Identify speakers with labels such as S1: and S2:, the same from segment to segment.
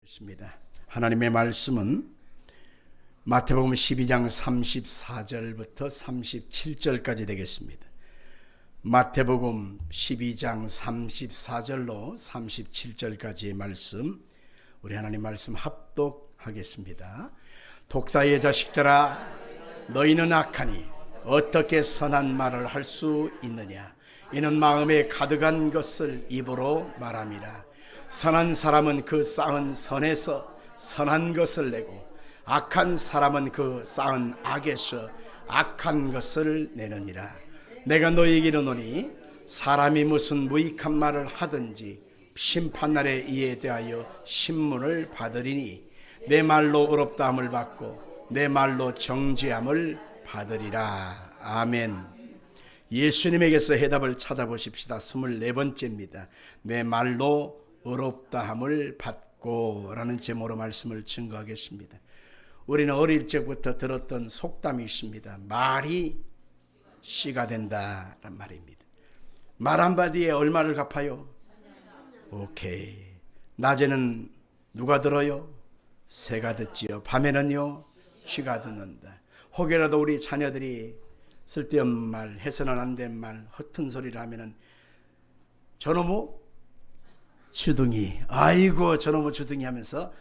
S1: 있습니다. 하나님의 말씀은 마태복음 12장 34절부터 37절까지 되겠습니다. 마태복음 12장 34절로 37절까지의 말씀, 우리 하나님 말씀 합독하겠습니다. 독사의 자식들아, 너희는 악하니 어떻게 선한 말을 할 수 있느냐? 이는 마음에 가득한 것을 입으로 말함이라. 선한 사람은 그 쌓은 선에서 선한 것을 내고, 악한 사람은 그 쌓은 악에서 악한 것을 내느니라. 내가 너희에게 이르노니 사람이 무슨 무익한 말을 하든지 심판날에 이에 대하여 신문을 받으리니 내 말로 의롭다함을 받고 내 말로 정죄함을 받으리라. 아멘. 예수님에게서 해답을 찾아보십시다. 24번째입니다. 내 말로 의롭다함을 받고 라는 제목으로 말씀을 증거하겠습니다. 우리는 어릴 적부터 들었던 속담이 있습니다. 말이 씨가 된다란 말입니다. 말 한마디에 얼마를 갚아요? 오케이. 낮에는 누가 들어요? 새가 듣지요. 밤에는요, 쥐가 듣는다. 혹여라도 우리 자녀들이 쓸데없는 말, 해서는 안 된 말, 허튼 소리를 하면은 저놈의 주둥이, 아이고 저놈의 주둥이 하면서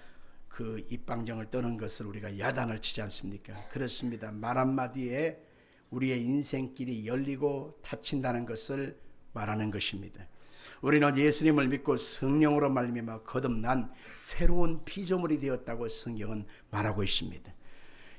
S1: 그 입방정을 떠는 것을 우리가 야단을 치지 않습니까? 그렇습니다. 말 한마디에 우리의 인생길이 열리고 닫힌다는 것을 말하는 것입니다. 우리는 예수님을 믿고 성령으로 말미암아 거듭난 새로운 피조물이 되었다고 성경은 말하고 있습니다.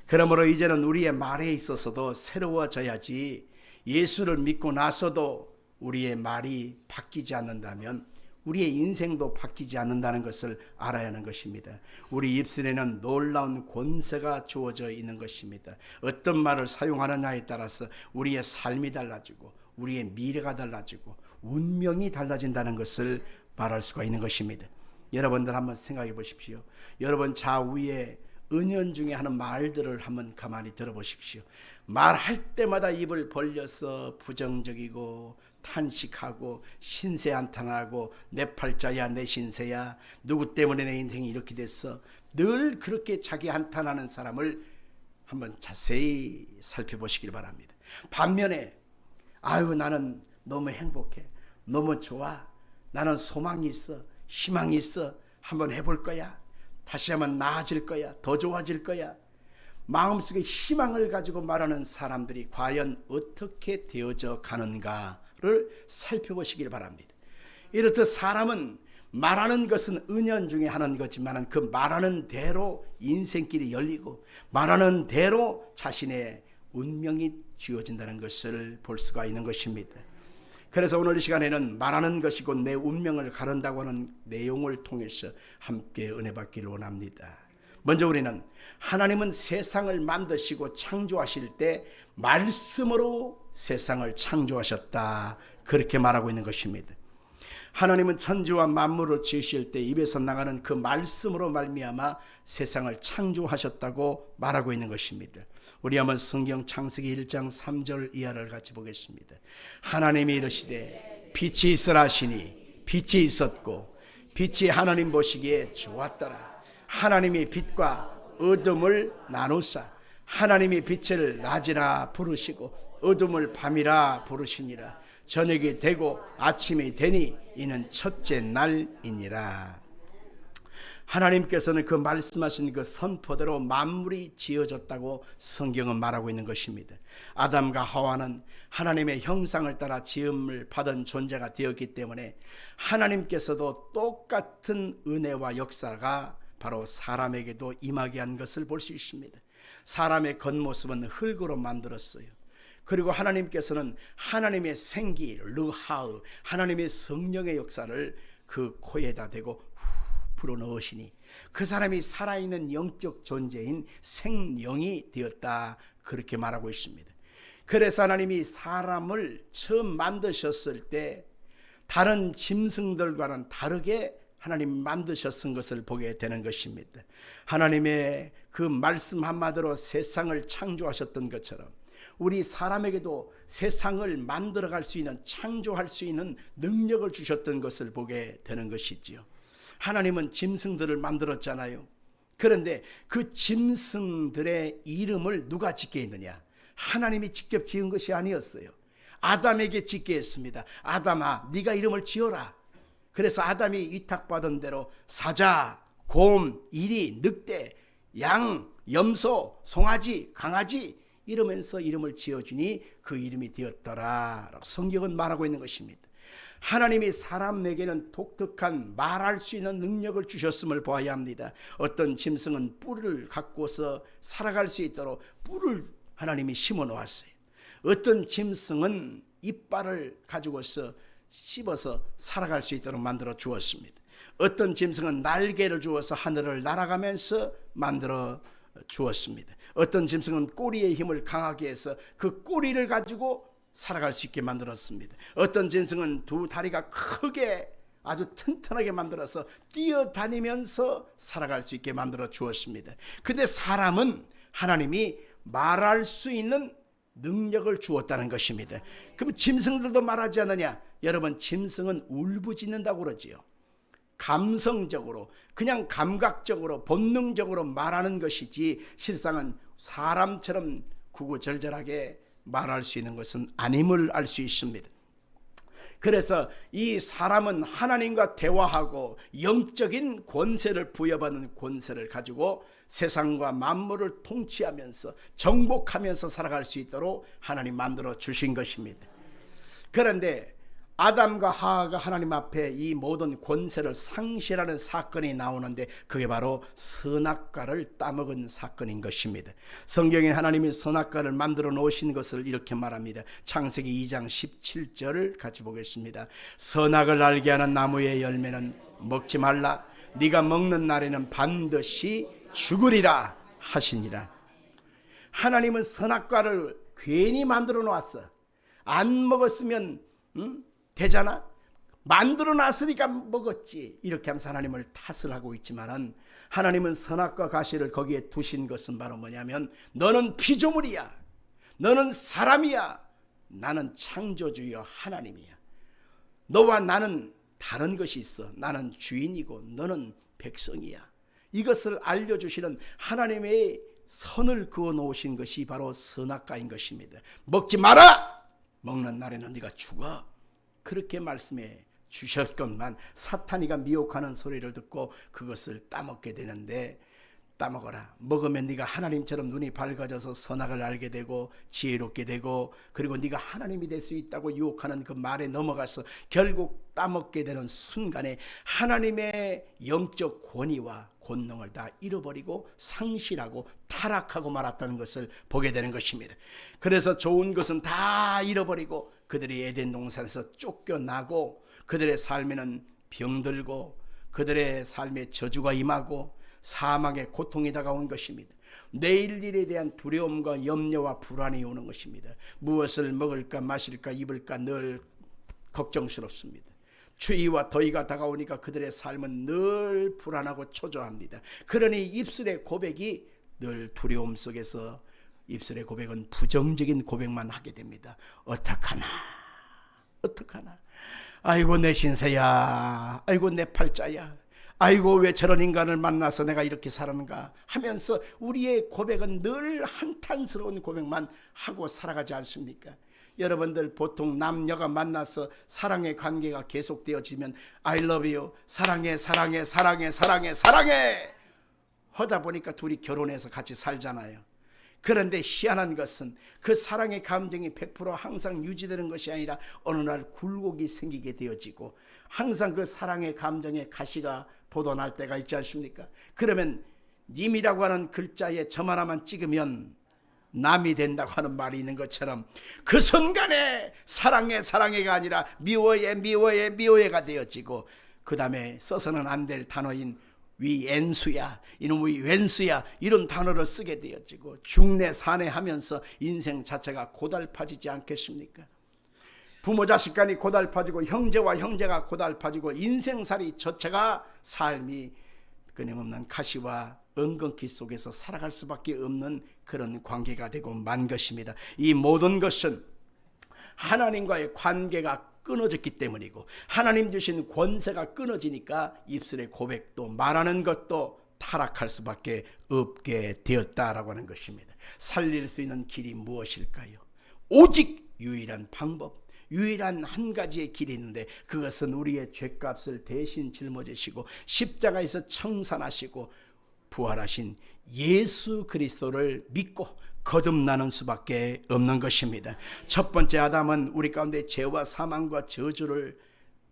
S1: 그러므로 이제는 우리의 말에 있어서도 새로워져야지, 예수를 믿고 나서도 우리의 말이 바뀌지 않는다면 우리의 인생도 바뀌지 않는다는 것을 알아야 하는 것입니다. 우리 입술에는 놀라운 권세가 주어져 있는 것입니다. 어떤 말을 사용하느냐에 따라서 우리의 삶이 달라지고 우리의 미래가 달라지고 운명이 달라진다는 것을 말할 수가 있는 것입니다. 여러분들 한번 생각해 보십시오. 여러분 좌우에 은연중에 하는 말들을 한번 가만히 들어보십시오. 말할 때마다 입을 벌려서 부정적이고 탄식하고 신세 한탄하고 내 팔자야 내 신세야, 누구 때문에 내 인생이 이렇게 됐어, 늘 그렇게 자기 한탄하는 사람을 한번 자세히 살펴보시길 바랍니다. 반면에 아유 나는 너무 행복해, 너무 좋아, 나는 소망이 있어, 희망이 있어, 한번 해볼 거야, 다시 한번 나아질 거야, 더 좋아질 거야, 마음속에 희망을 가지고 말하는 사람들이 과연 어떻게 되어져 가는가를 살펴보시길 바랍니다. 이렇듯 사람은 말하는 것은 은연중에 하는 거지만 그 말하는 대로 인생길이 열리고 말하는 대로 자신의 운명이 쥐어진다는 것을 볼 수가 있는 것입니다. 그래서 오늘 이 시간에는 말하는 것이 곧 내 운명을 가른다고 하는 내용을 통해서 함께 은혜 받기를 원합니다. 먼저 우리는 하나님은 세상을 만드시고 창조하실 때 말씀으로 세상을 창조하셨다, 그렇게 말하고 있는 것입니다. 하나님은 천지와 만물을 지으실 때 입에서 나가는 그 말씀으로 말미암아 세상을 창조하셨다고 말하고 있는 것입니다. 우리 한번 성경 창세기 1장 3절 이하를 같이 보겠습니다. 하나님이 이르시되 빛이 있으라 하시니 빛이 있었고 빛이 하나님 보시기에 좋았더라. 하나님이 빛과 어둠을 나누사 하나님이 빛을 낮이라 부르시고 어둠을 밤이라 부르시니라. 저녁이 되고 아침이 되니 이는 첫째 날이니라. 하나님께서는 그 말씀하신 그 선포대로 만물이 지어졌다고 성경은 말하고 있는 것입니다. 아담과 하와는 하나님의 형상을 따라 지음을 받은 존재가 되었기 때문에 하나님께서도 똑같은 은혜와 역사가 바로 사람에게도 임하게 한 것을 볼 수 있습니다. 사람의 겉모습은 흙으로 만들었어요. 그리고 하나님께서는 하나님의 생기, 르하으, 하나님의 성령의 역사를 그 코에다 대고 불어넣으시니 그 사람이 살아있는 영적 존재인 생명이 되었다, 그렇게 말하고 있습니다. 그래서 하나님이 사람을 처음 만드셨을 때 다른 짐승들과는 다르게 하나님 만드셨은 것을 보게 되는 것입니다. 하나님의 그 말씀 한마디로 세상을 창조하셨던 것처럼 우리 사람에게도 세상을 만들어갈 수 있는, 창조할 수 있는 능력을 주셨던 것을 보게 되는 것이지요. 하나님은 짐승들을 만들었잖아요. 그런데 그 짐승들의 이름을 누가 짓게 했느냐? 하나님이 직접 지은 것이 아니었어요. 아담에게 짓게 했습니다. 아담아, 네가 이름을 지어라. 그래서 아담이 위탁받은 대로 사자, 곰, 이리, 늑대, 양, 염소, 송아지, 강아지 이러면서 이름을 지어주니 그 이름이 되었더라. 성경은 말하고 있는 것입니다. 하나님이 사람에게는 독특한 말할 수 있는 능력을 주셨음을 보아야 합니다. 어떤 짐승은 뿔을 갖고서 살아갈 수 있도록 뿔을 하나님이 심어 놓았어요. 어떤 짐승은 이빨을 가지고서 씹어서 살아갈 수 있도록 만들어 주었습니다. 어떤 짐승은 날개를 주어서 하늘을 날아가면서 만들어 주었습니다. 어떤 짐승은 꼬리의 힘을 강하게 해서 그 꼬리를 가지고 살아갈 수 있게 만들었습니다. 어떤 짐승은 두 다리가 크게 아주 튼튼하게 만들어서 뛰어다니면서 살아갈 수 있게 만들어 주었습니다. 근데 사람은 하나님이 말할 수 있는 능력을 주었다는 것입니다. 그럼 짐승들도 말하지 않느냐? 여러분, 짐승은 울부짖는다고 그러지요. 감성적으로, 그냥 감각적으로, 본능적으로 말하는 것이지 실상은 사람처럼 구구절절하게 말할 수 있는 것은 아님을 알 수 있습니다. 그래서 이 사람은 하나님과 대화하고 영적인 권세를 부여받는 권세를 가지고 세상과 만물을 통치하면서 정복하면서 살아갈 수 있도록 하나님 만들어 주신 것입니다. 그런데 아담과 하와가 하나님 앞에 이 모든 권세를 상실하는 사건이 나오는데 그게 바로 선악과를 따먹은 사건인 것입니다. 성경에 하나님이 선악과를 만들어 놓으신 것을 이렇게 말합니다. 창세기 2장 17절을 같이 보겠습니다. 선악을 알게 하는 나무의 열매는 먹지 말라. 네가 먹는 날에는 반드시 죽으리라 하시니라. 하나님은 선악과를 괜히 만들어 놓았어. 안 먹었으면 되잖아. 만들어 놨으니까 먹었지. 이렇게 하면서 하나님을 탓을 하고 있지만은 하나님은 선악과 가시를 거기에 두신 것은 바로 뭐냐면 너는 피조물이야. 너는 사람이야. 나는 창조주여 하나님이야. 너와 나는 다른 것이 있어. 나는 주인이고 너는 백성이야. 이것을 알려주시는 하나님의 선을 그어 놓으신 것이 바로 선악과인 것입니다. 먹지 마라. 먹는 날에는 네가 죽어. 그렇게 말씀해 주셨건만 사탄이가 미혹하는 소리를 듣고 그것을 따먹게 되는데, 따먹어라. 먹으면 네가 하나님처럼 눈이 밝아져서 선악을 알게 되고 지혜롭게 되고, 그리고 네가 하나님이 될 수 있다고 유혹하는 그 말에 넘어가서 결국 따먹게 되는 순간에 하나님의 영적 권위와 권능을 다 잃어버리고 상실하고 타락하고 말았다는 것을 보게 되는 것입니다. 그래서 좋은 것은 다 잃어버리고 그들이 에덴 동산에서 쫓겨나고 그들의 삶에는 병들고 그들의 삶에 저주가 임하고 사망의 고통이 다가온 것입니다. 내일 일에 대한 두려움과 염려와 불안이 오는 것입니다. 무엇을 먹을까 마실까 입을까 늘 걱정스럽습니다. 추위와 더위가 다가오니까 그들의 삶은 늘 불안하고 초조합니다. 그러니 입술의 고백이 늘 두려움 속에서 입술의 고백은 부정적인 고백만 하게 됩니다. 어떡하나 어떡하나, 아이고 내 신세야, 아이고 내 팔자야, 아이고 왜 저런 인간을 만나서 내가 이렇게 살았는가 하면서 우리의 고백은 늘 한탄스러운 고백만 하고 살아가지 않습니까? 여러분들 보통 남녀가 만나서 사랑의 관계가 계속되어지면 I love you, 사랑해 사랑해 사랑해 사랑해 사랑해 하다 보니까 둘이 결혼해서 같이 살잖아요. 그런데 희한한 것은 그 사랑의 감정이 100% 항상 유지되는 것이 아니라 어느 날 굴곡이 생기게 되어지고 항상 그 사랑의 감정에 가시가 돋아날 때가 있지 않습니까? 그러면 님이라고 하는 글자에 점 하나만 찍으면 남이 된다고 하는 말이 있는 것처럼 그 순간에 사랑해 사랑해가 아니라 미워해 미워해 미워해가 되어지고, 그 다음에 써서는 안 될 단어인 위엔수야, 이놈의 왼수야 이런 단어를 쓰게 되어지고 중내 산내 하면서 인생 자체가 고달파지지 않겠습니까? 부모 자식 간이 고달파지고 형제와 형제가 고달파지고 인생살이 자체가 삶이 끊임없는 가시와 엉겅퀴 속에서 살아갈 수밖에 없는 그런 관계가 되고 만 것입니다. 이 모든 것은 하나님과의 관계가 끊어졌기 때문이고, 하나님 주신 권세가 끊어지니까 입술의 고백도 말하는 것도 타락할 수밖에 없게 되었다라고 하는 것입니다. 살릴 수 있는 길이 무엇일까요? 오직 유일한 방법, 유일한 한 가지의 길이 있는데, 그것은 우리의 죄값을 대신 짊어지시고 십자가에서 청산하시고 부활하신 예수 그리스도를 믿고 거듭나는 수밖에 없는 것입니다. 첫 번째 아담은 우리 가운데 죄와 사망과 저주를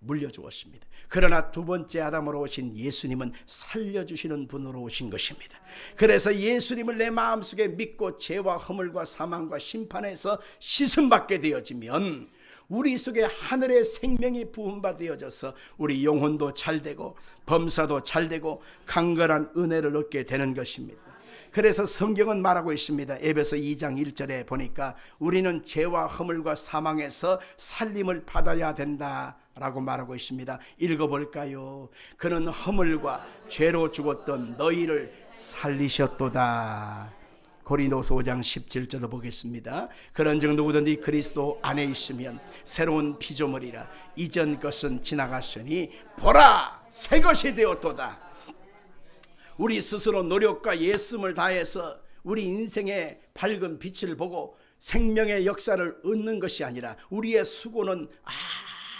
S1: 물려주었습니다. 그러나 두 번째 아담으로 오신 예수님은 살려주시는 분으로 오신 것입니다. 그래서 예수님을 내 마음속에 믿고 죄와 허물과 사망과 심판에서 씻음받게 되어지면 우리 속에 하늘의 생명이 부음받아져서 우리 영혼도 잘되고 범사도 잘되고 강건한 은혜를 얻게 되는 것입니다. 그래서 성경은 말하고 있습니다. 에베소 2장 1절에 보니까 우리는 죄와 허물과 사망에서 살림을 받아야 된다라고 말하고 있습니다. 읽어볼까요? 그는 허물과 죄로 죽었던 너희를 살리셨도다. 고린도서 5장 17절도 보겠습니다. 그런즉 누구든지 그리스도 안에 있으면 새로운 피조물이라. 이전 것은 지나갔으니 보라 새 것이 되었도다. 우리 스스로 노력과 예씀을 다해서 우리 인생의 밝은 빛을 보고 생명의 역사를 얻는 것이 아니라 우리의 수고는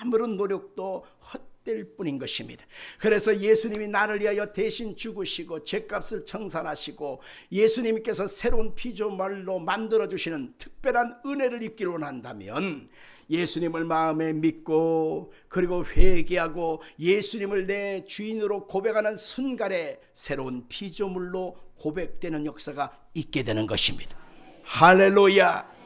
S1: 아무런 노력도 헛될 뿐인 것입니다. 그래서 예수님이 나를 위하여 대신 죽으시고 죄값을 청산하시고 예수님께서 새로운 피조물로 만들어주시는 특별한 은혜를 입기를 원한다면 예수님을 마음에 믿고 그리고 회개하고 예수님을 내 주인으로 고백하는 순간에 새로운 피조물로 고백되는 역사가 있게 되는 것입니다. 할렐루야.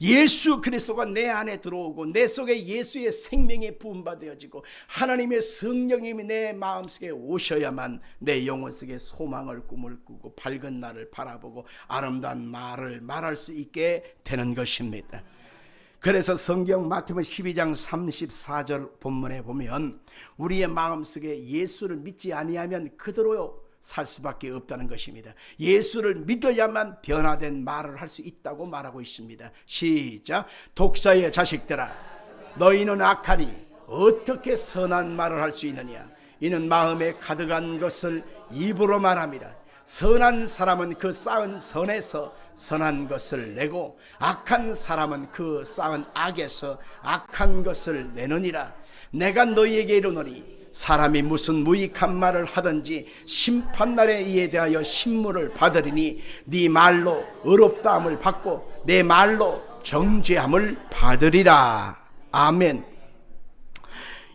S1: 예수 그리스도가 내 안에 들어오고 내 속에 예수의 생명이 부음받아지고 하나님의 성령님이 내 마음속에 오셔야만 내 영혼 속에 소망을 꿈을 꾸고 밝은 날을 바라보고 아름다운 말을 말할 수 있게 되는 것입니다. 그래서 성경 마태복음 12장 34절 본문에 보면 우리의 마음속에 예수를 믿지 아니하면 그대로 살 수밖에 없다는 것입니다. 예수를 믿어야만 변화된 말을 할 수 있다고 말하고 있습니다. 시작. 독사의 자식들아 너희는 악하니 어떻게 선한 말을 할 수 있느냐. 이는 마음에 가득한 것을 입으로 말함이라. 선한 사람은 그 쌓은 선에서 선한 것을 내고 악한 사람은 그 쌓은 악에서 악한 것을 내느니라. 내가 너희에게 이르노니 사람이 무슨 무익한 말을 하든지 심판날에 이에 대하여 신문을 받으리니 네 말로 의롭다함을 받고 내 말로 정죄함을 받으리라. 아멘.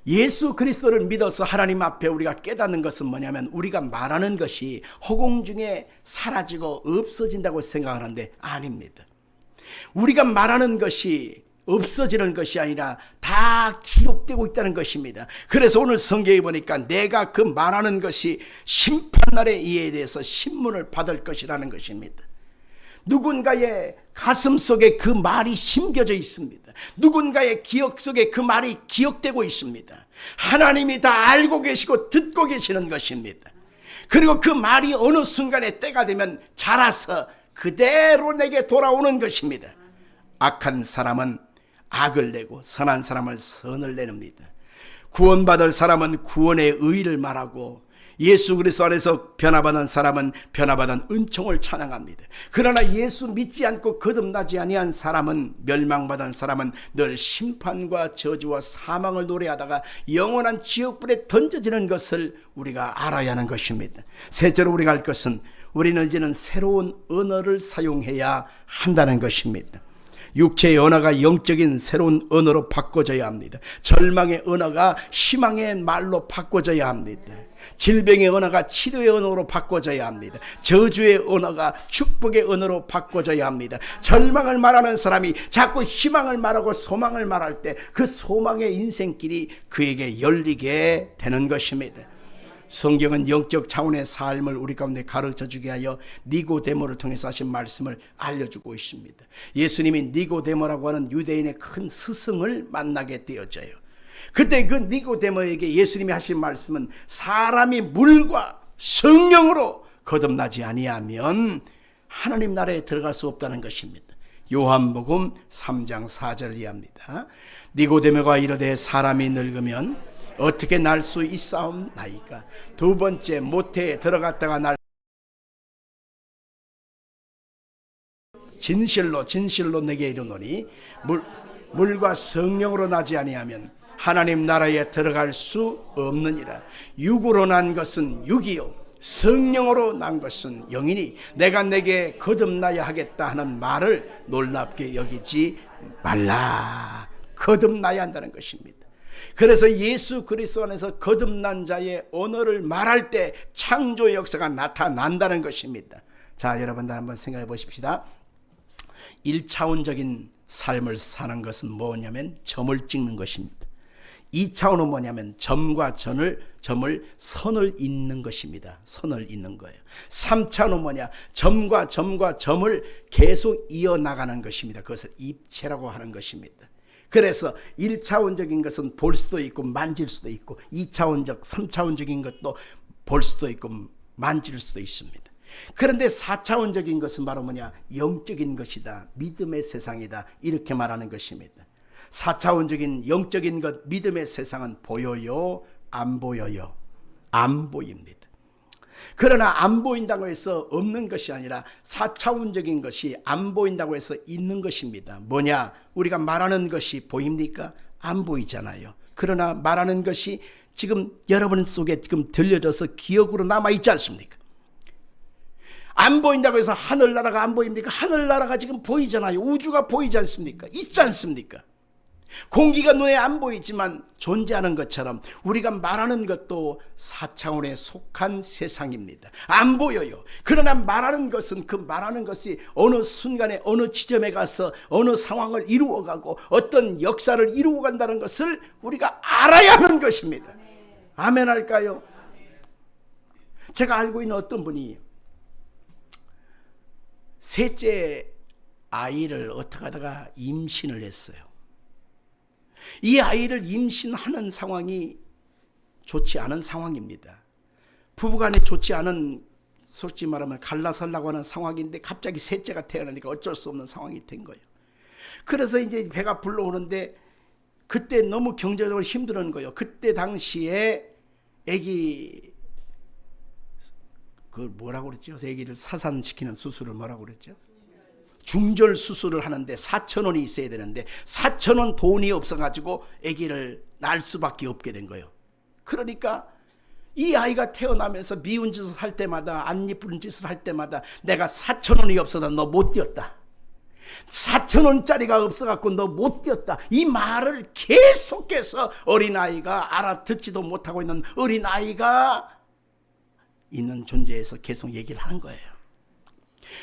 S1: 예수 그리스도를 믿어서 하나님 앞에 우리가 깨닫는 것은 뭐냐면 우리가 말하는 것이 허공 중에 사라지고 없어진다고 생각하는데 아닙니다. 우리가 말하는 것이 없어지는 것이 아니라 다 기록되고 있다는 것입니다. 그래서 오늘 성경에 보니까 내가 그 말하는 것이 심판날에 이에 대해서 신문을 받을 것이라는 것입니다. 누군가의 가슴 속에 그 말이 심겨져 있습니다. 누군가의 기억 속에 그 말이 기억되고 있습니다. 하나님이 다 알고 계시고 듣고 계시는 것입니다. 그리고 그 말이 어느 순간에 때가 되면 자라서 그대로 내게 돌아오는 것입니다. 악한 사람은 악을 내고 선한 사람은 선을 내립니다. 구원받을 사람은 구원의 의의를 말하고 예수 그리스도 안에서 변화받은 사람은 변화받은 은총을 찬양합니다. 그러나 예수 믿지 않고 거듭나지 아니한 사람은 멸망받은 사람은 늘 심판과 저주와 사망을 노래하다가 영원한 지옥불에 던져지는 것을 우리가 알아야 하는 것입니다. 셋째로 우리가 할 것은 우리는 이제는 새로운 언어를 사용해야 한다는 것입니다. 육체의 언어가 영적인 새로운 언어로 바꿔져야 합니다. 절망의 언어가 희망의 말로 바꿔져야 합니다. 질병의 언어가 치료의 언어로 바꿔져야 합니다. 저주의 언어가 축복의 언어로 바꿔져야 합니다. 절망을 말하는 사람이 자꾸 희망을 말하고 소망을 말할 때 그 소망의 인생길이 그에게 열리게 되는 것입니다. 성경은 영적 차원의 삶을 우리 가운데 가르쳐주게 하여 니고데모를 통해서 하신 말씀을 알려주고 있습니다. 예수님이 니고데모라고 하는 유대인의 큰 스승을 만나게 되어져요. 그때 그 니고데모에게 예수님이 하신 말씀은 사람이 물과 성령으로 거듭나지 아니하면 하나님 나라에 들어갈 수 없다는 것입니다. 요한복음 3장 4절 이하입니다. 니고데모가 이르되 사람이 늙으면 어떻게 날 수 있사옵나이까. 두 번째 모태에 들어갔다가 날 진실로 내게 이르노니 물과 성령으로 나지 아니하면 하나님 나라에 들어갈 수 없느니라. 육으로 난 것은 육이요 성령으로 난 것은 영이니 내가 내게 거듭나야 하겠다 하는 말을 놀랍게 여기지 말라. 거듭나야 한다는 것입니다. 그래서 예수 그리스도 안에서 거듭난 자의 언어를 말할 때 창조 역사가 나타난다는 것입니다. 자, 여러분들 한번 생각해 보십시다. 1차원적인 삶을 사는 것은 뭐냐면 점을 찍는 것입니다. 2차원은 뭐냐면 점과 점을 선을 잇는 것입니다. 선을 잇는 거예요. 3차원은 뭐냐? 점과 점을 계속 이어나가는 것입니다. 그것을 입체라고 하는 것입니다. 그래서 1차원적인 것은 볼 수도 있고 만질 수도 있고 2차원적, 3차원적인 것도 볼 수도 있고 만질 수도 있습니다. 그런데 4차원적인 것은 바로 뭐냐? 영적인 것이다. 믿음의 세상이다. 이렇게 말하는 것입니다. 4차원적인 영적인 것, 믿음의 세상은 보여요? 안 보여요? 안 보입니다. 그러나 안 보인다고 해서 없는 것이 아니라 4차원적인 것이 안 보인다고 해서 있는 것입니다. 뭐냐? 우리가 말하는 것이 보입니까? 안 보이잖아요. 그러나 말하는 것이 지금 여러분 속에 지금 들려져서 기억으로 남아있지 않습니까? 안 보인다고 해서 하늘나라가 안 보입니까? 하늘나라가 지금 보이잖아요. 우주가 보이지 않습니까? 있지 않습니까? 공기가 눈에 안 보이지만 존재하는 것처럼 우리가 말하는 것도 4차원에 속한 세상입니다. 안 보여요. 그러나 말하는 것은 그 말하는 것이 어느 순간에 어느 지점에 가서 어느 상황을 이루어가고 어떤 역사를 이루어간다는 것을 우리가 알아야 하는 것입니다. 아멘 할까요? 제가 알고 있는 어떤 분이 셋째 아이를 어떻게 하다가 임신을 했어요. 이 아이를 임신하는 상황이 좋지 않은 상황입니다. 부부간에 좋지 않은, 솔직히 말하면 갈라서려고 하는 상황인데 갑자기 셋째가 태어나니까 어쩔 수 없는 상황이 된 거예요. 그래서 이제 배가 불러오는데 그때 너무 경제적으로 힘든 거예요. 그때 당시에 아기 그 뭐라고 그랬죠? 아기를 사산시키는 수술을 뭐라고 그랬죠? 중절 수술을 하는데 4,000원이 있어야 되는데 4,000원 돈이 없어가지고 아기를 낳을 수밖에 없게 된 거예요. 그러니까 이 아이가 태어나면서 미운 짓을 할 때마다 안 예쁜 짓을 할 때마다 내가 4,000원이 없어서 너 못 뛰었다. 4,000원짜리가 없어갖고 너 못 뛰었다. 이 말을 계속해서 어린아이가 알아듣지도 못하고 있는 어린아이가 있는 존재에서 계속 얘기를 하는 거예요.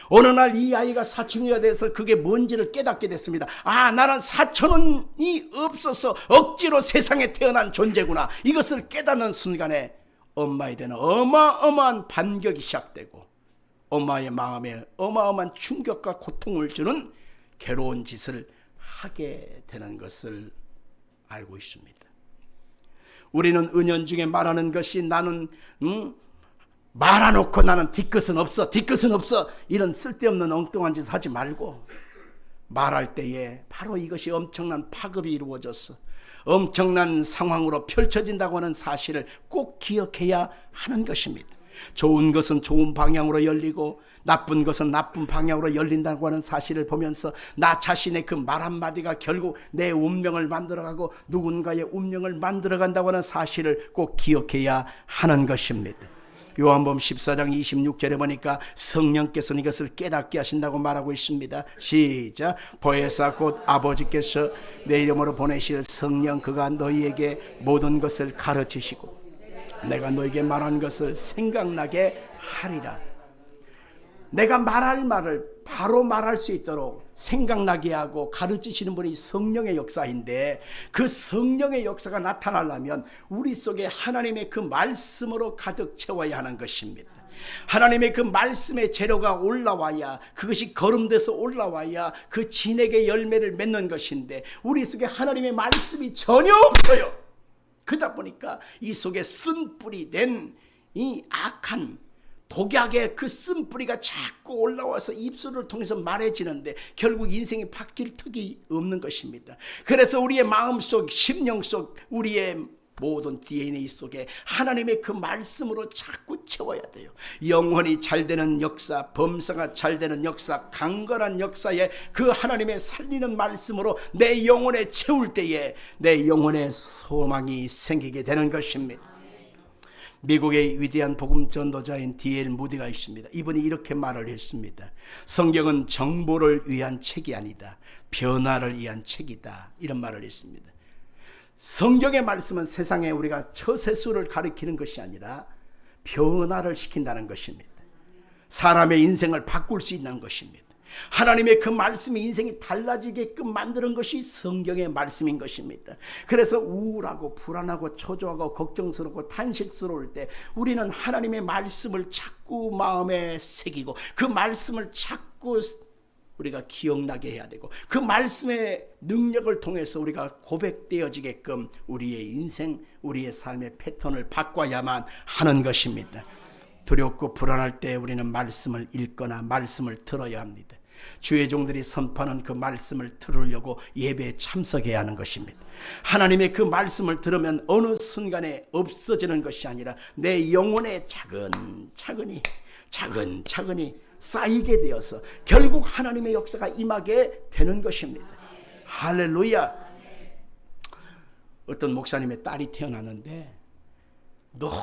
S1: 어느 날 이 아이가 사춘기가 돼서 그게 뭔지를 깨닫게 됐습니다. 아, 나는 4,000원이 없어서 억지로 세상에 태어난 존재구나. 이것을 깨닫는 순간에 엄마에 대한 어마어마한 반격이 시작되고 엄마의 마음에 어마어마한 충격과 고통을 주는 괴로운 짓을 하게 되는 것을 알고 있습니다. 우리는 은연중에 말하는 것이 나는 말아놓고 나는 뒤끝은 없어 이런 쓸데없는 엉뚱한 짓을 하지 말고 말할 때에 바로 이것이 엄청난 파급이 이루어졌어 엄청난 상황으로 펼쳐진다고 하는 사실을 꼭 기억해야 하는 것입니다. 좋은 것은 좋은 방향으로 열리고 나쁜 것은 나쁜 방향으로 열린다고 하는 사실을 보면서 나 자신의 그 말 한마디가 결국 내 운명을 만들어가고 누군가의 운명을 만들어간다고 하는 사실을 꼭 기억해야 하는 것입니다. 요한복음 14장 26절에 보니까 성령께서는 이것을 깨닫게 하신다고 말하고 있습니다. 시작. 보혜사 곧 아버지께서 내 이름으로 보내실 성령 그가 너희에게 모든 것을 가르치시고 내가 너에게 말한 것을 생각나게 하리라. 내가 말할 말을 바로 말할 수 있도록 생각나게 하고 가르치시는 분이 성령의 역사인데 그 성령의 역사가 나타나려면 우리 속에 하나님의 그 말씀으로 가득 채워야 하는 것입니다. 하나님의 그 말씀의 재료가 올라와야 그것이 거름돼서 올라와야 그 진액의 열매를 맺는 것인데 우리 속에 하나님의 말씀이 전혀 없어요. 그러다 보니까 이 속에 쓴 뿌리 된 이 악한 독약의 그 쓴뿌리가 자꾸 올라와서 입술을 통해서 말해지는데 결국 인생이 바뀔 턱이 없는 것입니다. 그래서 우리의 마음속, 심령 속, 우리의 모든 DNA 속에 하나님의 그 말씀으로 자꾸 채워야 돼요. 영혼이 잘되는 역사, 범사가 잘되는 역사, 강건한 역사에 그 하나님의 살리는 말씀으로 내 영혼에 채울 때에 내 영혼의 소망이 생기게 되는 것입니다. 미국의 위대한 복음 전도자인 D.L. 무디가 있습니다. 이분이 이렇게 말을 했습니다. 성경은 정보를 위한 책이 아니다, 변화를 위한 책이다, 이런 말을 했습니다. 성경의 말씀은 세상에 우리가 처세술을 가리키는 것이 아니라 변화를 시킨다는 것입니다. 사람의 인생을 바꿀 수 있는 것입니다. 하나님의 그 말씀이 인생이 달라지게끔 만드는 것이 성경의 말씀인 것입니다. 그래서 우울하고 불안하고 초조하고 걱정스럽고 탄식스러울 때 우리는 하나님의 말씀을 자꾸 마음에 새기고 그 말씀을 자꾸 우리가 기억나게 해야 되고 그 말씀의 능력을 통해서 우리가 고백되어지게끔 우리의 인생, 우리의 삶의 패턴을 바꿔야만 하는 것입니다. 두렵고 불안할 때 우리는 말씀을 읽거나 말씀을 들어야 합니다. 주의 종들이 선포하는 그 말씀을 들으려고 예배에 참석해야 하는 것입니다. 하나님의 그 말씀을 들으면 어느 순간에 없어지는 것이 아니라 내 영혼에 차근차근히 쌓이게 되어서 결국 하나님의 역사가 임하게 되는 것입니다. 할렐루야. 어떤 목사님의 딸이 태어났는데 너무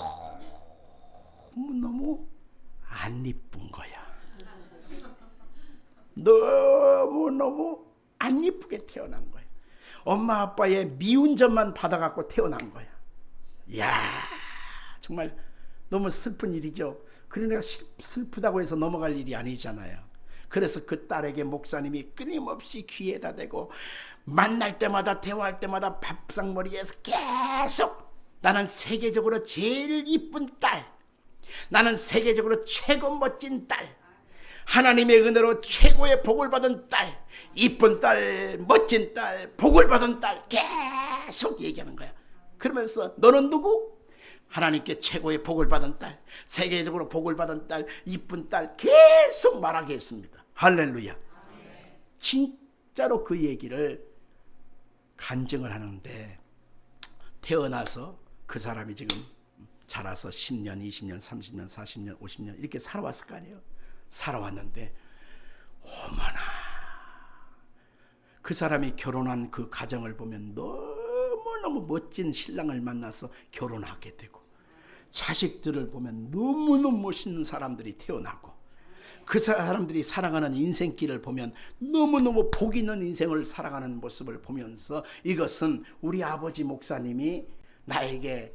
S1: 안 이쁜 거야. 너무 안 이쁘게 태어난 거야. 엄마 아빠의 미운 점만 받아갖고 태어난 거야. 이야, 정말 너무 슬픈 일이죠. 그러니까 슬프다고 해서 넘어갈 일이 아니잖아요. 그래서 그 딸에게 목사님이 끊임없이 귀에다 대고 만날 때마다 대화할 때마다 밥상머리에서 계속 나는 세계적으로 제일 이쁜 딸, 나는 세계적으로 최고 멋진 딸, 하나님의 은혜로 최고의 복을 받은 딸, 이쁜 딸, 멋진 딸, 복을 받은 딸 계속 얘기하는 거야. 그러면서 너는 누구? 하나님께 최고의 복을 받은 딸, 세계적으로 복을 받은 딸, 이쁜 딸 계속 말하게 했습니다. 할렐루야. 진짜로 그 얘기를 간증을 하는데 태어나서 그 사람이 지금 자라서 10년, 20년, 30년, 40년, 50년 이렇게 살아왔을 거 아니에요. 살아왔는데 어머나, 그 사람이 결혼한 그 가정을 보면 너무너무 멋진 신랑을 만나서 결혼하게 되고, 자식들을 보면 너무너무 멋있는 사람들이 태어나고, 그 사람들이 살아가는 인생길을 보면 너무너무 복 있는 인생을 살아가는 모습을 보면서 이것은 우리 아버지 목사님이 나에게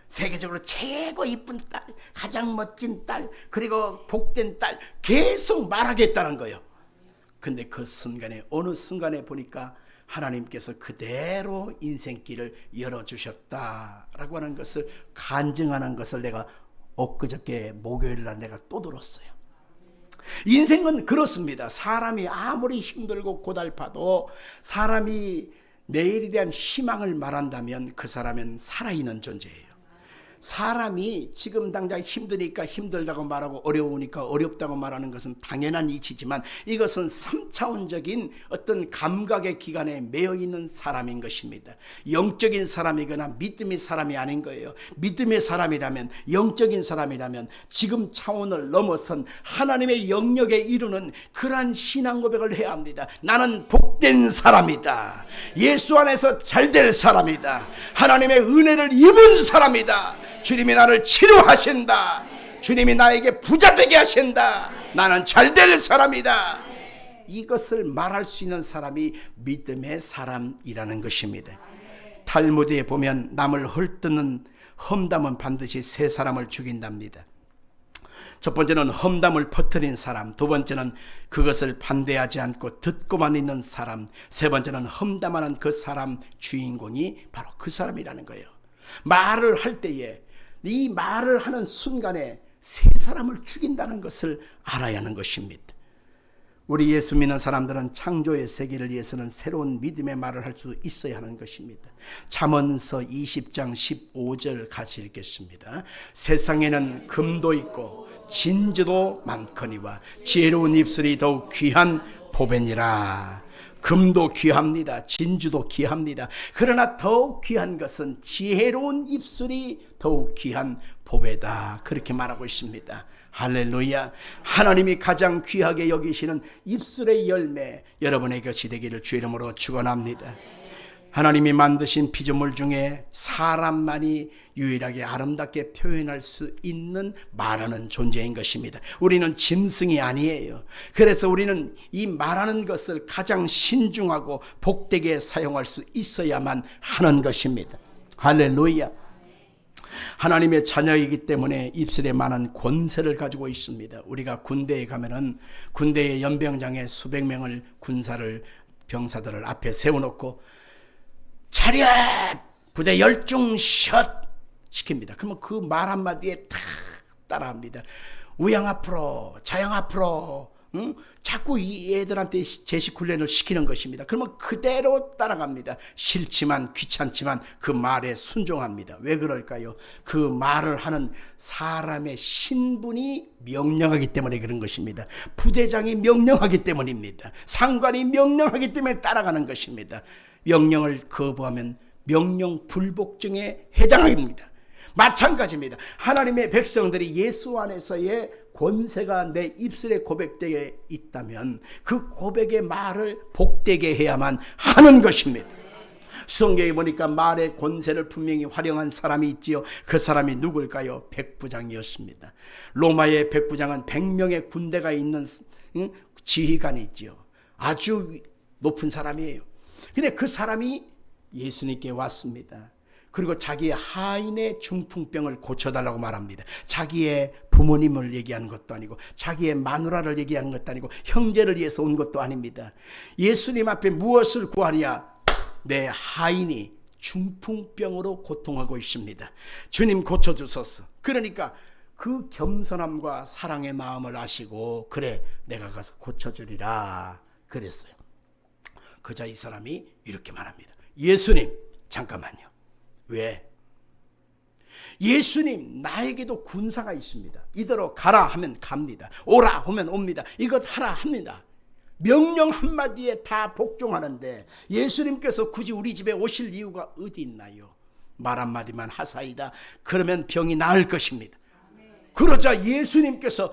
S1: 세계적으로 최고 이쁜 딸, 가장 멋진 딸, 그리고 복된 딸 계속 말하겠다는 거예요. 근데 그 순간에, 어느 순간에 보니까 하나님께서 그대로 인생길을 열어주셨다라고 하는 것을 간증하는 것을 내가 엊그저께 목요일날 내가 또 들었어요. 인생은 그렇습니다. 사람이 아무리 힘들고 고달파도 사람이 내일에 대한 희망을 말한다면 그 사람은 살아있는 존재예요. 사람이 지금 당장 힘드니까 힘들다고 말하고 어려우니까 어렵다고 말하는 것은 당연한 이치지만 이것은 3차원적인 어떤 감각의 기관에 매여 있는 사람인 것입니다. 영적인 사람이거나 믿음의 사람이 아닌 거예요. 믿음의 사람이라면, 영적인 사람이라면 지금 차원을 넘어선 하나님의 영역에 이르는 그러한 신앙 고백을 해야 합니다. 나는 복된 사람이다. 예수 안에서 잘될 사람이다. 하나님의 은혜를 입은 사람이다. 주님이 나를 치료하신다. 주님이 나에게 부자 되게 하신다. 나는 잘될 사람이다. 이것을 말할 수 있는 사람이 믿음의 사람이라는 것입니다. 탈무드에 보면 남을 헐뜯는 험담은 반드시 세 사람을 죽인답니다. 첫 번째는 험담을 퍼뜨린 사람, 두 번째는 그것을 반대하지 않고 듣고만 있는 사람, 세 번째는 험담하는 그 사람 주인공이 바로 그 사람이라는 거예요. 말을 할 때에 이 말을 하는 순간에 세 사람을 죽인다는 것을 알아야 하는 것입니다. 우리 예수 믿는 사람들은 창조의 세계를 위해서는 새로운 믿음의 말을 할 수 있어야 하는 것입니다. 잠언서 20장 15절 같이 읽겠습니다. 세상에는 금도 있고 진주도 많거니와 지혜로운 입술이 더욱 귀한 보배니라. 금도 귀합니다. 진주도 귀합니다. 그러나 더욱 귀한 것은 지혜로운 입술이 더욱 귀한 보배다. 그렇게 말하고 있습니다. 할렐루야. 하나님이 가장 귀하게 여기시는 입술의 열매, 여러분의 것이 되기를 주의 이름으로 축원합니다. 하나님이 만드신 피조물 중에 사람만이 유일하게 아름답게 표현할 수 있는 말하는 존재인 것입니다. 우리는 짐승이 아니에요. 그래서 우리는 이 말하는 것을 가장 신중하고 복되게 사용할 수 있어야만 하는 것입니다. 할렐루야. 하나님의 자녀이기 때문에 입술에 많은 권세를 가지고 있습니다. 우리가 군대에 가면은 군대의 연병장에 수백 명을 병사들을 앞에 세워놓고 차렷! 부대 열중 샷! 시킵니다. 그러면 그 말 한마디에 탁 따라합니다. 우양 앞으로, 자양 앞으로, 응? 자꾸 이 애들한테 제식 훈련을 시키는 것입니다. 그러면 그대로 따라갑니다. 싫지만 귀찮지만 그 말에 순종합니다. 왜 그럴까요? 그 말을 하는 사람의 신분이 명령하기 때문에 그런 것입니다. 부대장이 명령하기 때문입니다. 상관이 명령하기 때문에 따라가는 것입니다. 명령을 거부하면 명령 불복종에 해당합니다. 마찬가지입니다. 하나님의 백성들이 예수 안에서의 권세가 내 입술에 고백되어 있다면 그 고백의 말을 복되게 해야만 하는 것입니다. 성경에 보니까 말의 권세를 분명히 활용한 사람이 있지요. 그 사람이 누굴까요? 백부장이었습니다. 로마의 백부장은 100명의 군대가 있는 지휘관이 있지요. 아주 높은 사람이에요. 근데 그 사람이 예수님께 왔습니다. 그리고 자기의 하인의 중풍병을 고쳐달라고 말합니다. 자기의 부모님을 얘기하는 것도 아니고 자기의 마누라를 얘기하는 것도 아니고 형제를 위해서 온 것도 아닙니다. 예수님 앞에 무엇을 구하냐? 내 하인이 중풍병으로 고통하고 있습니다. 주님 고쳐주소서. 그러니까 그 겸손함과 사랑의 마음을 아시고 그래 내가 가서 고쳐주리라 그랬어요. 그자 이 사람이 이렇게 말합니다. 예수님 잠깐만요. 왜? 예수님 나에게도 군사가 있습니다. 이대로 가라 하면 갑니다. 오라 하면 옵니다. 이것 하라 합니다. 명령 한마디에 다 복종하는데 예수님께서 굳이 우리 집에 오실 이유가 어디 있나요? 말 한마디만 하사이다. 그러면 병이 나을 것입니다. 그러자 예수님께서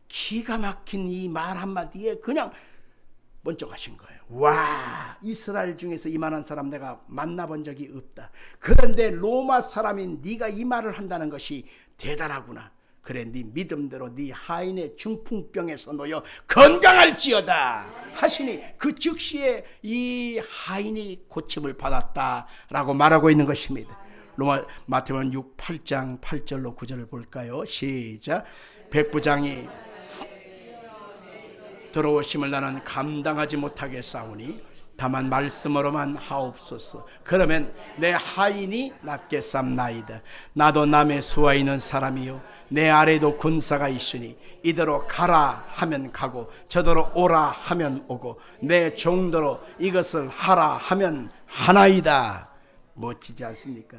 S1: 기가 막힌 이 말 한마디에 그냥 먼저 가신 거예요. 와, 이스라엘 중에서 이만한 사람 내가 만나본 적이 없다. 그런데 로마 사람인 네가 이 말을 한다는 것이 대단하구나. 그래 네 믿음대로 네 하인의 중풍병에서 놓여 건강할지어다 하시니 그 즉시에 이 하인이 고침을 받았다라고 말하고 있는 것입니다. 마태복음 6, 8장 8절로 9절을 볼까요? 시작. 백부장이 들어오심을 나는 감당하지 못하겠사오니 다만 말씀으로만 하옵소서. 그러면 내 하인이 낫게 쌈나이다. 나도 남의 수하 있는 사람이요 내 아래도 군사가 있으니 이대로 가라 하면 가고 저대로 오라 하면 오고 내 종대로 이것을 하라 하면 하나이다. 멋지지 않습니까?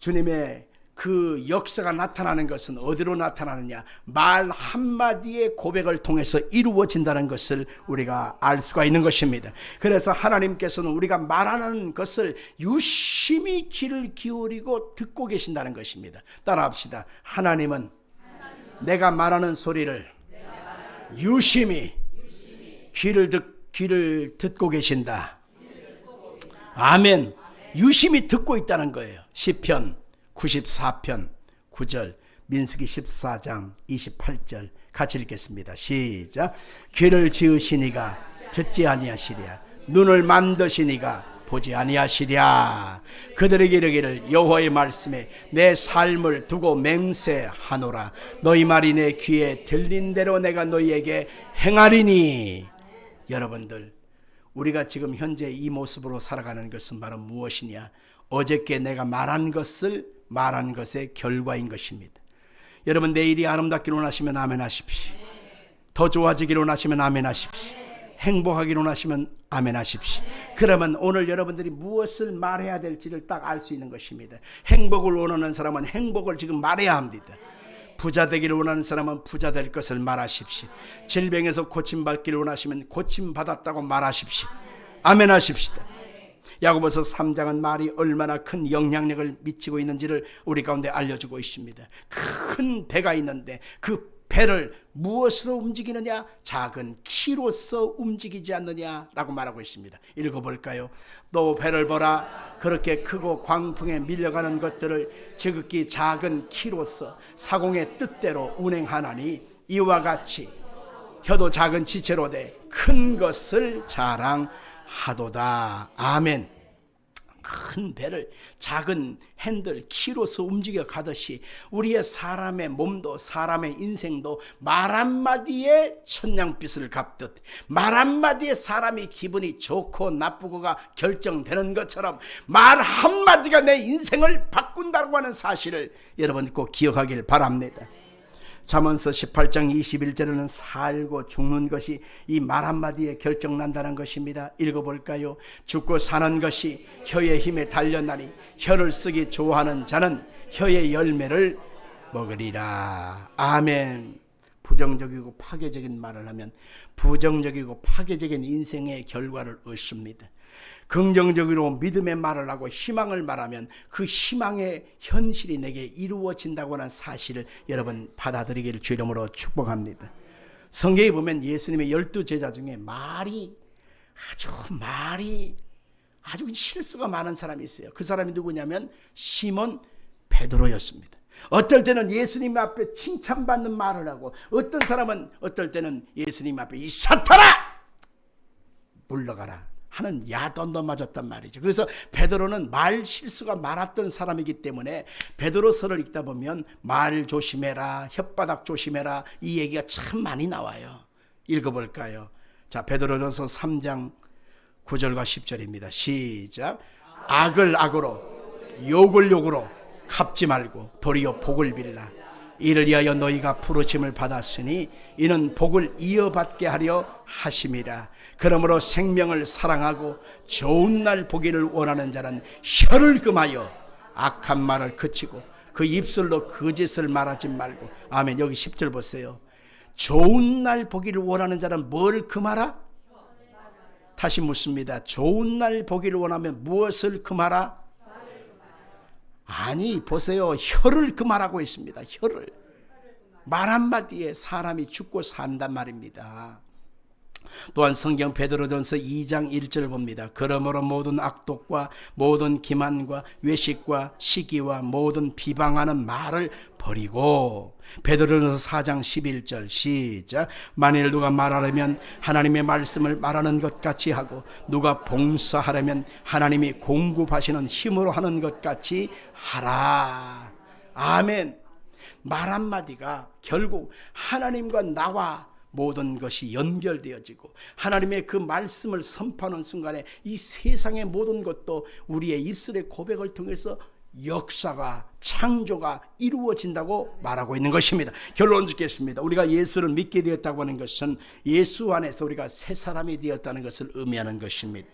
S1: 주님의 그 역사가 나타나는 것은 어디로 나타나느냐? 말 한마디의 고백을 통해서 이루어진다는 것을 우리가 알 수가 있는 것입니다. 그래서 하나님께서는 우리가 말하는 것을 유심히 귀를 기울이고 듣고 계신다는 것입니다. 따라합시다. 하나님은 내가 말하는 소리를 유심히 귀를 듣고 계신다. 아멘. 유심히 듣고 있다는 거예요. 시편 94편 9절, 민수기 14장 28절 같이 읽겠습니다. 시작. 귀를 지으시니가 듣지 아니하시랴. 눈을 만드시니가 보지 아니하시랴. 그들에게 이르기를 여호와의 말씀에 내 삶을 두고 맹세하노라. 너희 말이 내 귀에 들린 대로 내가 너희에게 행하리니. 여러분들, 우리가 지금 현재 이 모습으로 살아가는 것은 바로 무엇이냐? 어저께 내가 말한 것의 결과인 것입니다. 여러분, 내일이 아름답기를 원하시면 아멘 하십시오. 더 좋아지기를 원하시면 아멘 하십시오. 행복하기를 원하시면 아멘 하십시오. 그러면 오늘 여러분들이 무엇을 말해야 될지를 딱 알 수 있는 것입니다. 행복을 원하는 사람은 행복을 지금 말해야 합니다. 부자 되기를 원하는 사람은 부자 될 것을 말하십시오. 질병에서 고침받기를 원하시면 고침받았다고 말하십시오. 아멘 하십시다. 야고보서 3장은 말이 얼마나 큰 영향력을 미치고 있는지를 우리 가운데 알려주고 있습니다. 큰 배가 있는데 그 배를 무엇으로 움직이느냐? 작은 키로서 움직이지 않느냐라고 말하고 있습니다. 읽어볼까요? 또 배를 보라. 그렇게 크고 광풍에 밀려가는 것들을 지극히 작은 키로서 사공의 뜻대로 운행하나니 이와 같이 혀도 작은 지체로 돼 큰 것을 자랑하도다. 아멘. 큰 배를 작은 핸들 키로서 움직여 가듯이 우리의 사람의 몸도 사람의 인생도 말 한마디에 천냥빚을 갚듯 말 한마디에 사람이 기분이 좋고 나쁘고가 결정되는 것처럼 말 한마디가 내 인생을 바꾼다고 하는 사실을 여러분 꼭 기억하길 바랍니다. 잠언서 18장 21절에는 살고 죽는 것이 이 말 한마디에 결정난다는 것입니다. 읽어볼까요? 죽고 사는 것이 혀의 힘에 달렸나니 혀를 쓰기 좋아하는 자는 혀의 열매를 먹으리라. 아멘. 부정적이고 파괴적인 말을 하면 부정적이고 파괴적인 인생의 결과를 얻습니다. 긍정적으로 믿음의 말을 하고 희망을 말하면 그 희망의 현실이 내게 이루어진다고 하는 사실을 여러분 받아들이기를 주 이름으로 축복합니다. 성경에 보면 예수님의 12제자 중에 말이 아주 실수가 많은 사람이 있어요. 그 사람이 누구냐면 시몬 베드로였습니다. 어떨 때는 예수님 앞에 칭찬받는 말을 하고 어떤 사람은 어떨 때는 예수님 앞에 이 사탄아 물러가라 하는 야단도 맞았단 말이죠. 그래서 베드로는 말 실수가 많았던 사람이기 때문에 베드로서를 읽다 보면 말 조심해라, 혓바닥 조심해라 이 얘기가 참 많이 나와요. 읽어볼까요? 자, 베드로전서 3장 9절과 10절입니다. 시작. 악을 악으로 욕을 욕으로 갚지 말고 도리어 복을 빌라. 이를 위하여 너희가 부르심을 받았으니 이는 복을 이어받게 하려 하심이라. 그러므로 생명을 사랑하고 좋은 날 보기를 원하는 자는 혀를 금하여 악한 말을 그치고 그 입술로 거짓을 말하지 말고. 아멘. 여기 10절 보세요. 좋은 날 보기를 원하는 자는 뭘 금하라? 다시 묻습니다. 좋은 날 보기를 원하면 무엇을 금하라? 아니 보세요. 혀를 금하라고 했습니다. 혀를. 말 한마디에 사람이 죽고 산단 말입니다. 또한 성경 베드로전서 2장 1절 봅니다. 그러므로 모든 악독과 모든 기만과 외식과 시기와 모든 비방하는 말을 버리고. 베드로전서 4장 11절 시작. 만일 누가 말하려면 하나님의 말씀을 말하는 것 같이 하고 누가 봉사하려면 하나님이 공급하시는 힘으로 하는 것 같이 하라. 아멘. 말 한마디가 결국 하나님과 나와 모든 것이 연결되어지고 하나님의 그 말씀을 선포하는 순간에 이 세상의 모든 것도 우리의 입술의 고백을 통해서 역사가 창조가 이루어진다고 말하고 있는 것입니다. 결론 짓겠습니다. 우리가 예수를 믿게 되었다고 하는 것은 예수 안에서 우리가 새 사람이 되었다는 것을 의미하는 것입니다.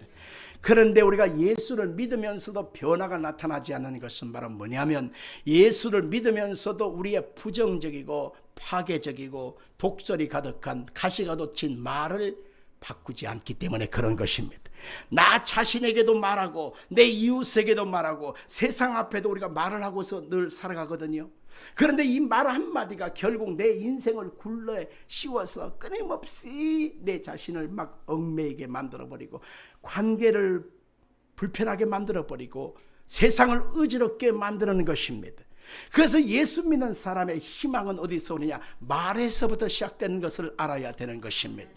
S1: 그런데 우리가 예수를 믿으면서도 변화가 나타나지 않는 것은 바로 뭐냐면 예수를 믿으면서도 우리의 부정적이고 파괴적이고 독설이 가득한 가시가 돋친 말을 바꾸지 않기 때문에 그런 것입니다. 나 자신에게도 말하고 내 이웃에게도 말하고 세상 앞에도 우리가 말을 하고서 늘 살아가거든요. 그런데 이 말 한마디가 결국 내 인생을 굴러 씌워서 끊임없이 내 자신을 막 얽매이게 만들어버리고 관계를 불편하게 만들어버리고 세상을 어지럽게 만드는 것입니다. 그래서 예수 믿는 사람의 희망은 어디서 오느냐? 말에서부터 시작되는 것을 알아야 되는 것입니다.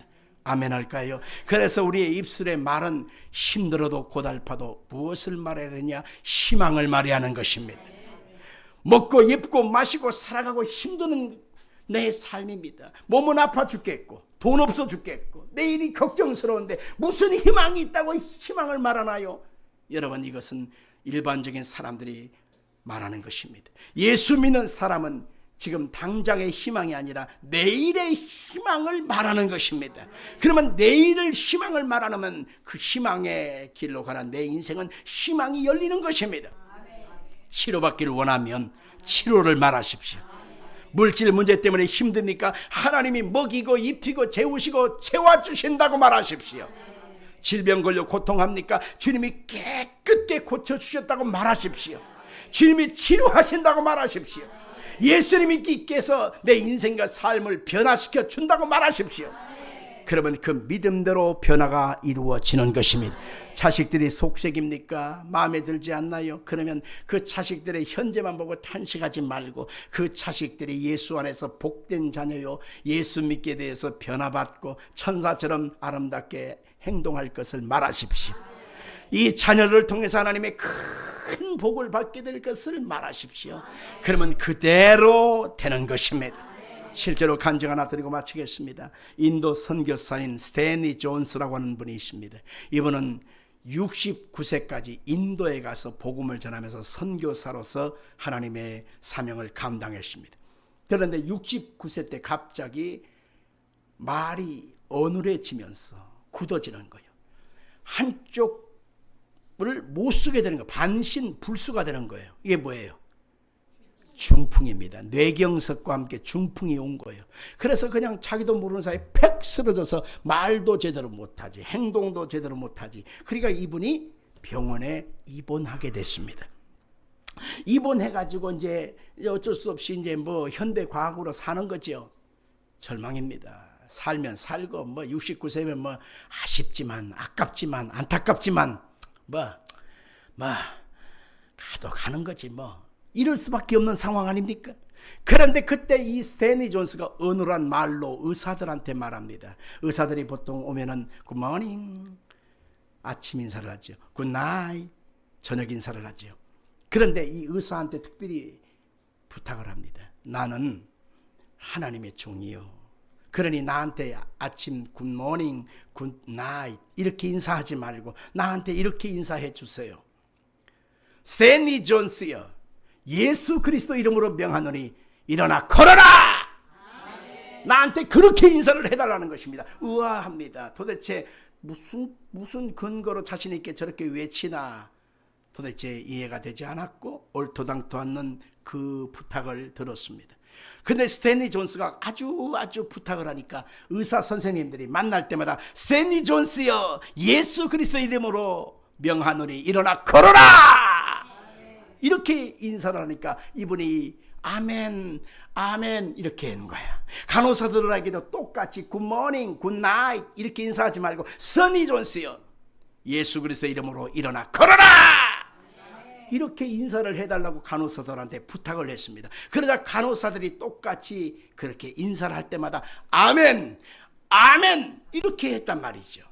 S1: 아멘 할까요? 그래서 우리의 입술의 말은 힘들어도 고달파도 무엇을 말해야 되냐? 희망을 말해야 하는 것입니다. 먹고 입고 마시고 살아가고 힘드는 내 삶입니다. 몸은 아파 죽겠고 돈 없어 죽겠고 내일이 걱정스러운데 무슨 희망이 있다고 희망을 말하나요? 여러분, 이것은 일반적인 사람들이 말하는 것입니다. 예수 믿는 사람은 지금 당장의 희망이 아니라 내일의 희망을 말하는 것입니다. 그러면 내일을 희망을 말하면 그 희망의 길로 가는 내 인생은 희망이 열리는 것입니다. 치료받기를 원하면 치료를 말하십시오. 물질 문제 때문에 힘듭니까? 하나님이 먹이고 입히고 재우시고 채워주신다고 말하십시오. 질병 걸려 고통합니까? 주님이 깨끗게 고쳐주셨다고 말하십시오. 주님이 치료하신다고 말하십시오. 예수님께서 내 인생과 삶을 변화시켜 준다고 말하십시오. 그러면 그 믿음대로 변화가 이루어지는 것입니다. 자식들이 속색입니까? 마음에 들지 않나요? 그러면 그 자식들의 현재만 보고 탄식하지 말고 그 자식들이 예수 안에서 복된 자녀요, 예수 믿게 대해서 변화받고 천사처럼 아름답게 행동할 것을 말하십시오. 이 자녀를 통해서 하나님의 큰 복을 받게 될 것을 말하십시오. 그러면 그대로 되는 것입니다. 실제로 간증 하나 드리고 마치겠습니다. 인도 선교사인 스탠리 존스라고 하는 분이 있습니다. 이분은 69세까지 인도에 가서 복음을 전하면서 선교사로서 하나님의 사명을 감당했습니다. 그런데 69세 때 갑자기 말이 어눌해지면서 굳어지는 거예요. 한쪽을 못 쓰게 되는 거예요. 반신불수가 되는 거예요. 이게 뭐예요? 중풍입니다. 뇌경색과 함께 중풍이 온 거예요. 그래서 그냥 자기도 모르는 사이에 팩 쓰러져서 말도 제대로 못하지, 행동도 제대로 못하지. 그러니까 이분이 병원에 입원하게 됐습니다. 입원해가지고 이제 어쩔 수 없이 이제 뭐 현대 과학으로 사는 거죠. 절망입니다. 살면 살고 뭐 69세면 뭐 아쉽지만 아깝지만 안타깝지만 가도 가는 거지 뭐. 이럴 수밖에 없는 상황 아닙니까? 그런데 그때 이 스탠리 존스가 어눌한 말로 의사들한테 말합니다. 의사들이 보통 오면은 굿모닝 아침 인사를 하죠. 굿나잇 저녁 인사를 하죠. 그런데 이 의사한테 특별히 부탁을 합니다. 나는 하나님의 종이요. 그러니 나한테 아침 굿모닝 굿나잇 이렇게 인사하지 말고 나한테 이렇게 인사해 주세요. 스탠리 존스요, 예수 그리스도 이름으로 명하노니 일어나 걸어라! 아멘. 나한테 그렇게 인사를 해달라는 것입니다. 우아합니다. 도대체 무슨 근거로 자신 있게 저렇게 외치나 도대체 이해가 되지 않았고 옳도당도 않는 그 부탁을 들었습니다. 근데 스탠리 존스가 아주 부탁을 하니까 의사 선생님들이 만날 때마다 스탠리 존스여, 예수 그리스도 이름으로 명하노니 일어나 걸어라! 이렇게 인사를 하니까 이분이 아멘 아멘 이렇게 하는 거야. 간호사들에게도 똑같이 굿모닝 굿나잇 이렇게 인사하지 말고 스탠리 존스요, 예수 그리스도 이름으로 일어나 걸어라! 이렇게 인사를 해달라고 간호사들한테 부탁을 했습니다. 그러자 간호사들이 똑같이 그렇게 인사를 할 때마다 아멘 아멘 이렇게 했단 말이죠.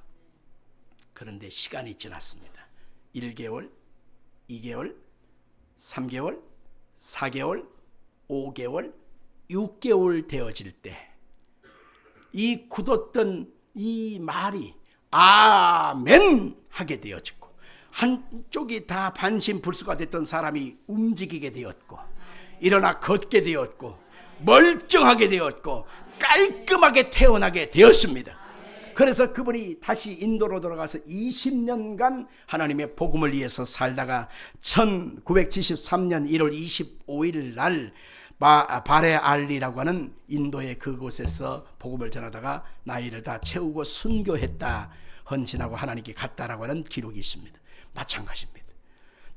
S1: 그런데 시간이 지났습니다. 1개월 2개월 3개월, 4개월, 5개월, 6개월 되어질 때 이 굳었던 이 말이 아멘 하게 되어지고 한쪽이 다 반신불수가 됐던 사람이 움직이게 되었고 일어나 걷게 되었고 멀쩡하게 되었고 깔끔하게 태어나게 되었습니다. 그래서 그분이 다시 인도로 돌아가서 20년간 하나님의 복음을 위해서 살다가 1973년 1월 25일 날 바레알리라고 하는 인도의 그곳에서 복음을 전하다가 나이를 다 채우고 순교했다, 헌신하고 하나님께 갔다라고 하는 기록이 있습니다. 마찬가지입니다.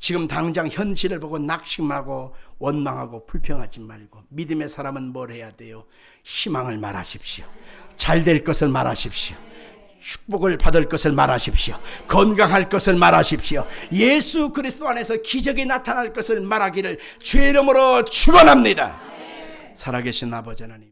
S1: 지금 당장 현실을 보고 낙심하고 원망하고 불평하지 말고 믿음의 사람은 뭘 해야 돼요? 희망을 말하십시오. 잘 될 것을 말하십시오. 축복을 받을 것을 말하십시오. 건강할 것을 말하십시오. 예수 그리스도 안에서 기적이 나타날 것을 말하기를 주의 이름으로 축원합니다. 살아계신 아버지 하나님,